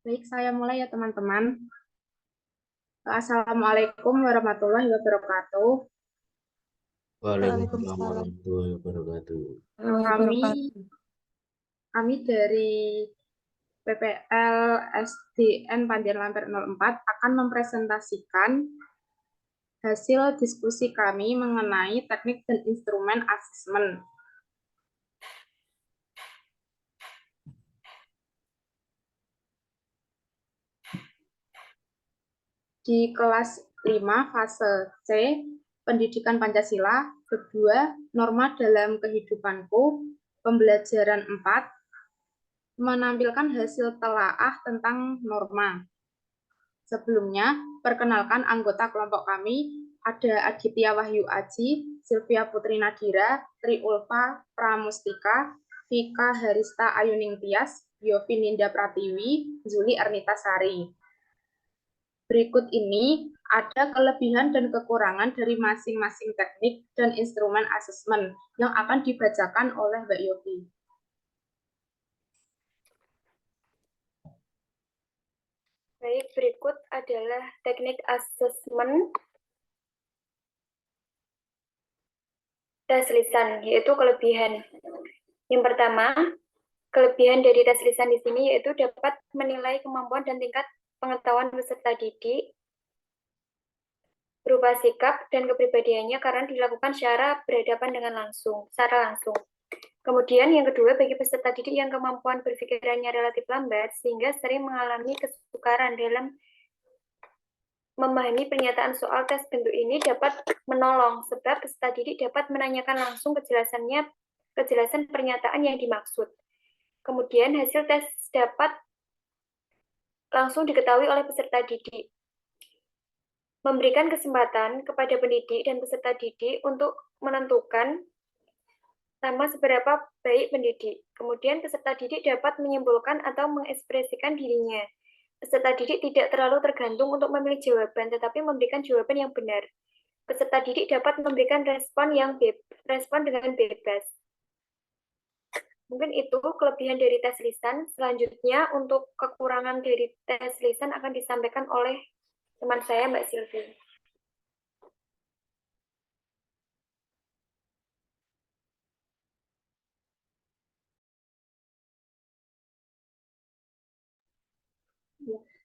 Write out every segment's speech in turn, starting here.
Baik, saya mulai ya teman-teman. Assalamualaikum warahmatullahi wabarakatuh. Waalaikumsalam warahmatullahi wabarakatuh. Kami dari PPL SDN Pandian Lampir 04 akan mempresentasikan hasil diskusi kami mengenai teknik dan instrumen asesmen. Di kelas 5 fase C, Pendidikan Pancasila, kedua, Norma dalam Kehidupanku, pembelajaran 4, menampilkan hasil telaah tentang norma. Sebelumnya, perkenalkan anggota kelompok kami, ada Aditya Wahyu Aji, Sylvia Putri Nadira, Tri Ulfa Pramustika, Vika Harista Ayuning Tias, Yofi Ninda Pratiwi, Zuli Ernita Sari. Berikut ini ada kelebihan dan kekurangan dari masing-masing teknik dan instrumen asesmen yang akan dibacakan oleh Mbak Yofi. Baik, berikut adalah teknik asesmen tes lisan, yaitu kelebihan. Yang pertama, kelebihan dari tes lisan di sini yaitu dapat menilai kemampuan dan tingkat pengetahuan peserta didik berupa sikap dan kepribadiannya karena dilakukan secara langsung. Kemudian yang kedua, bagi peserta didik yang kemampuan berpikirannya relatif lambat sehingga sering mengalami kesukaran dalam memahami pernyataan soal tes bentuk ini dapat menolong sebab peserta didik dapat menanyakan langsung kejelasan pernyataan yang dimaksud. Kemudian hasil tes dapat langsung diketahui oleh peserta didik. Memberikan kesempatan kepada pendidik dan peserta didik untuk menentukan sama seberapa baik pendidik. Kemudian peserta didik dapat menyimpulkan atau mengekspresikan dirinya. Peserta didik tidak terlalu tergantung untuk memilih jawaban, tetapi memberikan jawaban yang benar. Peserta didik dapat memberikan respon dengan bebas. Mungkin itu kelebihan dari tes lisan. Selanjutnya untuk kekurangan dari tes lisan akan disampaikan oleh teman saya, Mbak Sylvie.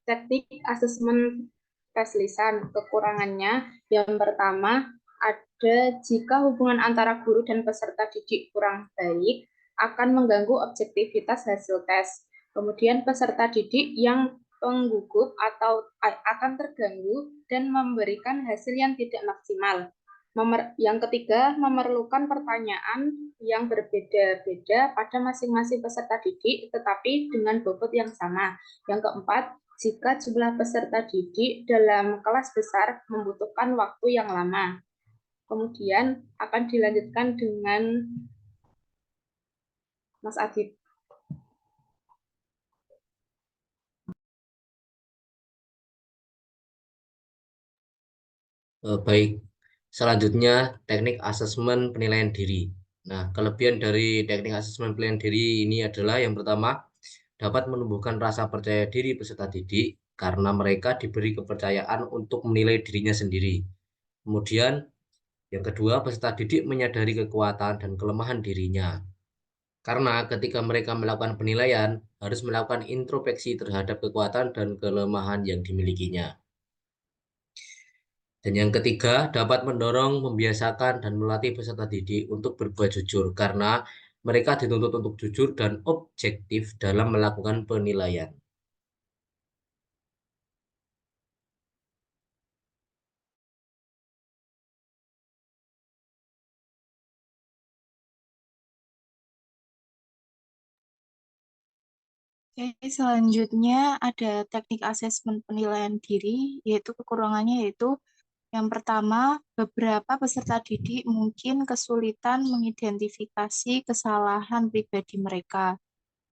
Teknik asesmen tes lisan, kekurangannya yang pertama ada jika hubungan antara guru dan peserta didik kurang baik akan mengganggu objektivitas hasil tes. Kemudian peserta didik yang penggugup atau akan terganggu dan memberikan hasil yang tidak maksimal. Yang ketiga, memerlukan pertanyaan yang berbeda-beda pada masing-masing peserta didik tetapi dengan bobot yang sama. Yang keempat, jika jumlah peserta didik dalam kelas besar membutuhkan waktu yang lama. Kemudian akan dilanjutkan dengan Mas Adit. Baik, selanjutnya teknik asesmen penilaian diri. Nah, kelebihan dari teknik asesmen penilaian diri ini adalah yang pertama, dapat menumbuhkan rasa percaya diri peserta didik karena mereka diberi kepercayaan untuk menilai dirinya sendiri. Kemudian, yang kedua, peserta didik menyadari kekuatan dan kelemahan dirinya. Karena ketika mereka melakukan penilaian, harus melakukan introspeksi terhadap kekuatan dan kelemahan yang dimilikinya. Dan yang ketiga, dapat mendorong, membiasakan, dan melatih peserta didik untuk berbuat jujur karena mereka dituntut untuk jujur dan objektif dalam melakukan penilaian. Oke, selanjutnya ada teknik asesmen penilaian diri, yaitu kekurangannya yaitu yang pertama, beberapa peserta didik mungkin kesulitan mengidentifikasi kesalahan pribadi mereka.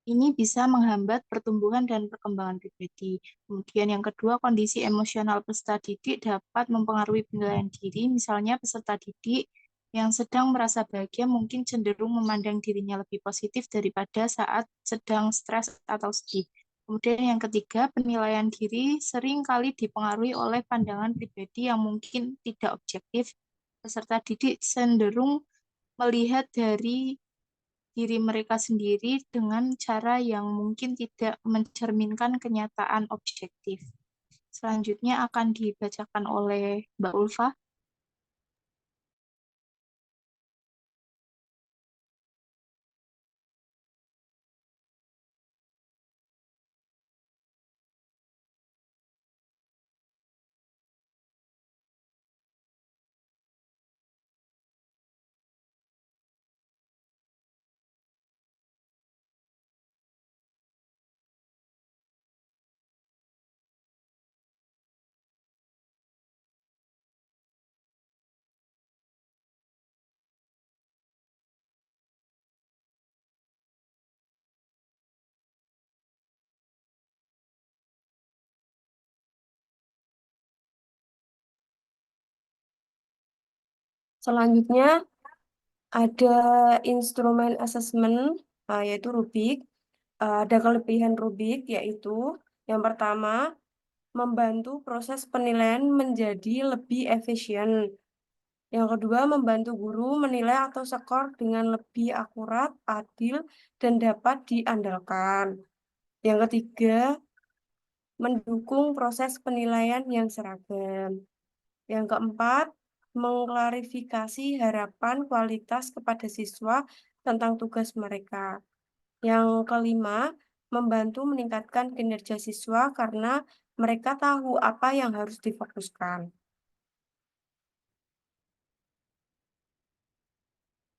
Ini bisa menghambat pertumbuhan dan perkembangan pribadi. Kemudian yang kedua, kondisi emosional peserta didik dapat mempengaruhi penilaian diri. Misalnya peserta didik Yang sedang merasa bahagia mungkin cenderung memandang dirinya lebih positif daripada saat sedang stres atau sedih. Kemudian yang ketiga, penilaian diri sering kali dipengaruhi oleh pandangan pribadi yang mungkin tidak objektif. Peserta didik cenderung melihat dari diri mereka sendiri dengan cara yang mungkin tidak mencerminkan kenyataan objektif. Selanjutnya akan dibacakan oleh Mbak Ulfa. Selanjutnya ada instrumen asesmen, yaitu Rubik. Ada kelebihan Rubik, yaitu yang pertama, membantu proses penilaian menjadi lebih efisien. Yang kedua, membantu guru menilai atau skor dengan lebih akurat, adil, dan dapat diandalkan. Yang ketiga, mendukung proses penilaian yang seragam. Yang keempat, mengklarifikasi harapan kualitas kepada siswa tentang tugas mereka. Yang kelima, membantu meningkatkan kinerja siswa karena mereka tahu apa yang harus difokuskan.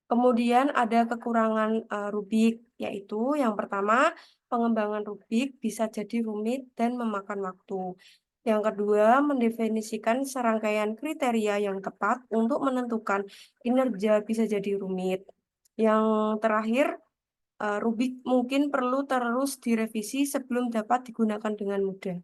Kemudian ada kekurangan Rubik, yaitu yang pertama, pengembangan Rubik bisa jadi rumit dan memakan waktu. Yang kedua, mendefinisikan serangkaian kriteria yang tepat untuk menentukan kinerja bisa jadi rumit. Yang terakhir, Rubik mungkin perlu terus direvisi sebelum dapat digunakan dengan mudah.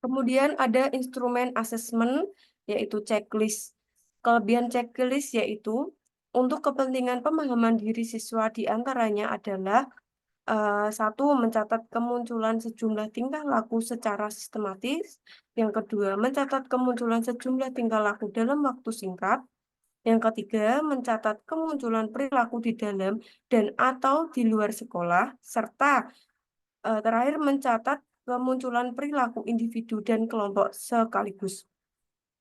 Kemudian ada instrumen asesmen, yaitu checklist. Kelebihan checklist yaitu untuk kepentingan pemahaman diri siswa diantaranya adalah satu, mencatat kemunculan sejumlah tingkah laku secara sistematis. Yang kedua, mencatat kemunculan sejumlah tingkah laku dalam waktu singkat. Yang ketiga, mencatat kemunculan perilaku di dalam dan atau di luar sekolah, serta terakhir mencatat kemunculan perilaku individu dan kelompok sekaligus.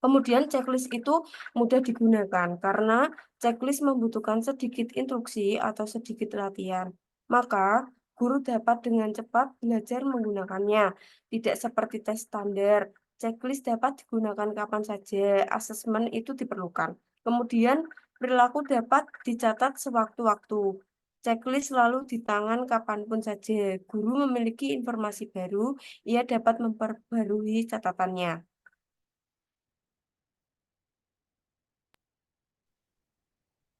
Kemudian checklist itu mudah digunakan karena checklist membutuhkan sedikit instruksi atau sedikit latihan. Maka guru dapat dengan cepat belajar menggunakannya. Tidak seperti tes standar, checklist dapat digunakan kapan saja, asesmen itu diperlukan. Kemudian perilaku dapat dicatat sewaktu-waktu. Checklist selalu di tangan kapanpun saja. Guru memiliki informasi baru, ia dapat memperbarui catatannya.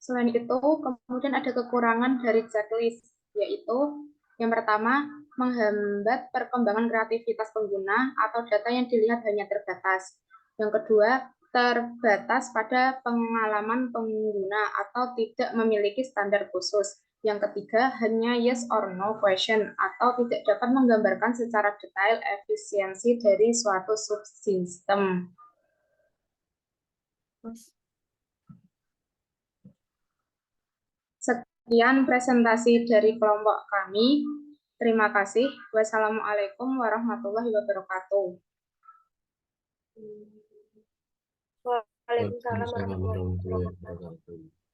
Selain itu, kemudian ada kekurangan dari checklist, yaitu yang pertama, menghambat perkembangan kreativitas pengguna atau data yang dilihat hanya terbatas. Yang kedua, terbatas pada pengalaman pengguna atau tidak memiliki standar khusus. Yang ketiga, hanya yes or no question atau tidak dapat menggambarkan secara detail efisiensi dari suatu subsistem. Sekian presentasi dari kelompok kami. Terima kasih. Wassalamualaikum warahmatullahi wabarakatuh. Waalaikumsalam warahmatullahi wabarakatuh.